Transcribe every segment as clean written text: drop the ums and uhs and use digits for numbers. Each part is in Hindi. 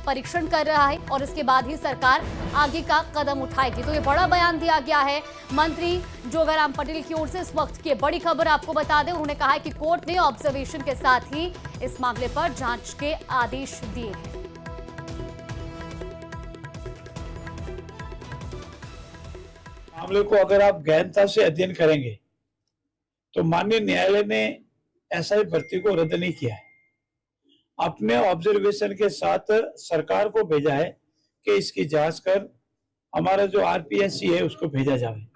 परीक्षण कर रहा है और इसके बाद ही सरकार आगे का कदम उठाएगी। तो ये बड़ा बयान दिया गया है मंत्री जोगाराम पटेल की ओर से। इस वक्त की बड़ी खबर आपको बता दें, उन्होंने कहा है कि कोर्ट ने ऑब्जर्वेशन के साथ ही इस मामले पर जांच के आदेश दिए हैं। मामले को अगर आप गहनता से अध्ययन करेंगे तो माननीय न्यायालय ने एसआई भर्ती को रद्द नहीं किया है। अपने ऑब्जर्वेशन के साथ सरकार को भेजा है कि इसकी जांच कर हमारा जो आरपीएससी है उसको भेजा जाए।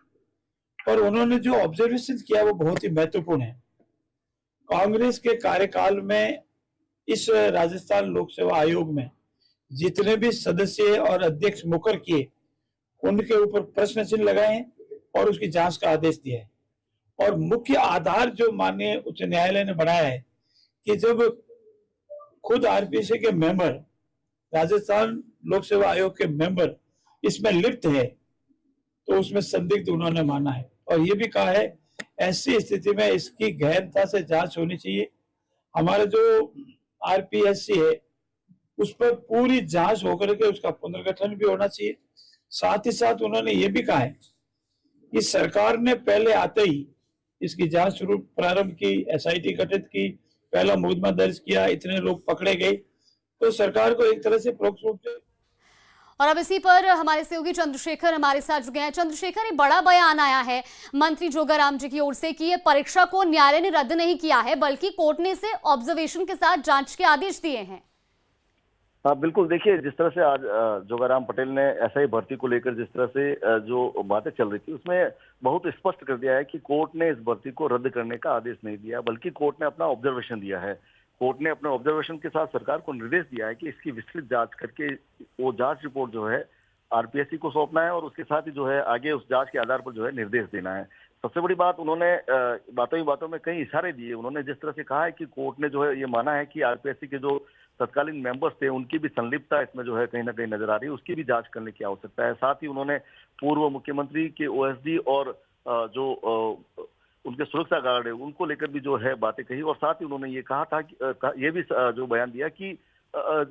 पर उन्होंने जो ऑब्जर्वेशन किया वो बहुत ही महत्वपूर्ण है। कांग्रेस के कार्यकाल में इस राजस्थान लोक सेवा आयोग में जितने भी सदस्य और अध्यक्ष मुकर किए उनके ऊपर प्रश्न चिन्ह लगाए हैं और उसकी जांच का आदेश दिया है। और मुख्य आधार जो माननीय उच्च न्यायालय ने बनाया है कि जब खुद आरपीएससी के मेंबर, राजस्थान लोक सेवा आयोग के मेंबर इसमें लिप्त है तो उसमें संदिग्ध उन्होंने माना है। और ये भी कहा है ऐसी स्थिति में इसकी गहनता से जांच होनी चाहिए। हमारा जो आरपीएससी है उस पर पूरी जांच होकर के उसका पुनर्गठन भी होना चाहिए। साथ ही साथ उन्होंने ये भी कहा है कि सरकार ने पहले आते ही इसकी जांच शुरू प्रारंभ की, एसआईटी गठित की, पहला मुकदमा दर्ज किया, इतने लोग पकड़े गए, तो सरकार को एक तरह से परोक्ष रूप से। और अब इसी पर हमारे सहयोगी चंद्रशेखर हमारे साथ जुड़ गए हैं। चंद्रशेखर, ये बड़ा बयान आया है मंत्री जोगाराम जी की ओर से कि ये परीक्षा को न्यायालय ने रद्द नहीं किया है बल्कि कोर्ट ने इसे ऑब्जर्वेशन के साथ जांच के आदेश दिए हैं। हाँ बिल्कुल, देखिए जिस तरह से आज जोगाराम पटेल ने एसआई भर्ती को लेकर जिस तरह से जो बातें चल रही थी उसमें बहुत स्पष्ट कर दिया है कि कोर्ट ने इस भर्ती को रद्द करने का आदेश नहीं दिया बल्कि कोर्ट ने अपना ऑब्जर्वेशन दिया है। कोर्ट ने अपने ऑब्जर्वेशन के साथ सरकार को निर्देश दिया है कि इसकी विस्तृत जांच करके वो जांच रिपोर्ट जो है आरपीएससी को सौंपना है और उसके साथ ही जो है आगे उस जांच के आधार पर जो है निर्देश देना है। सबसे बड़ी बात, उन्होंने बातों ही बातों में कई इशारे दिए। उन्होंने जिस तरह से कहा है कि कोर्ट ने जो है ये माना है कि आरपीएससी के जो तत्कालीन मेंबर्स थे उनकी भी संलिप्तता इसमें जो है कहीं ना कहीं नजर आ रही है, उसकी भी जांच करने की आवश्यकता है। साथ ही उन्होंने पूर्व मुख्यमंत्री के ओएसडी और जो उनके सुरक्षा गार्ड है उनको लेकर भी जो है बातें कही और साथ ही उन्होंने ये कहा था कि ये भी जो बयान दिया कि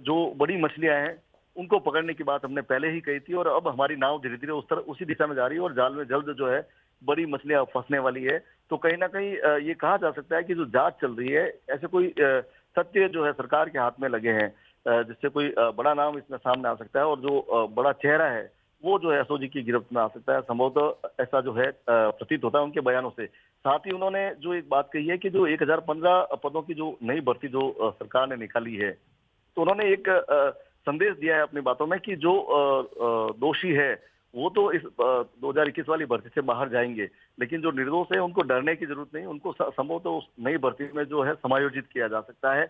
जो बड़ी मछलियां हैं उनको पकड़ने की बात हमने पहले ही कही थी और अब हमारी नाव धीरे धीरे उसी दिशा में जा रही है और जाल में जल्द जो है बड़ी मछलियां फंसने वाली है। तो कहीं ना कहीं ये कहा जा सकता है कि जो जांच चल रही है ऐसे कोई सत्य जो है सरकार के हाथ में लगे हैं जिससे कोई बड़ा नाम इसमें सामने आ सकता है और जो बड़ा चेहरा है वो जो है एसओजी की गिरफ्त में आ सकता है। संभवतः ऐसा जो है प्रतीत होता है उनके बयानों से। साथ ही उन्होंने जो एक बात कही है कि जो 1015 पदों की जो नई भर्ती जो सरकार ने निकाली है तो उन्होंने एक संदेश दिया है अपनी बातों में कि जो दोषी है वो तो इस 2021 वाली भर्ती से बाहर जाएंगे, लेकिन जो निर्दोष है उनको डरने की जरूरत नहीं, उनको संभव तो उस नई भर्ती में जो है समायोजित किया जा सकता है।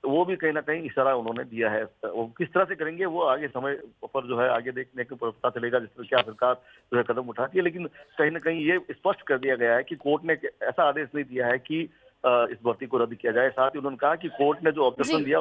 वो भी कहीं ना कहीं इशारा उन्होंने दिया है। वो किस तरह से करेंगे वो आगे समय पर जो है आगे देखने को पता चलेगा जिस तरह क्या सरकार जो है कदम उठाती है। लेकिन कहीं ना कहीं ये स्पष्ट कर दिया गया है कि कोर्ट ने ऐसा आदेश नहीं दिया है कि इस भर्ती को रद्द किया जाए। साथ ही उन्होंने कहा कि कोर्ट ने जो ऑब्जर्वेशन दिया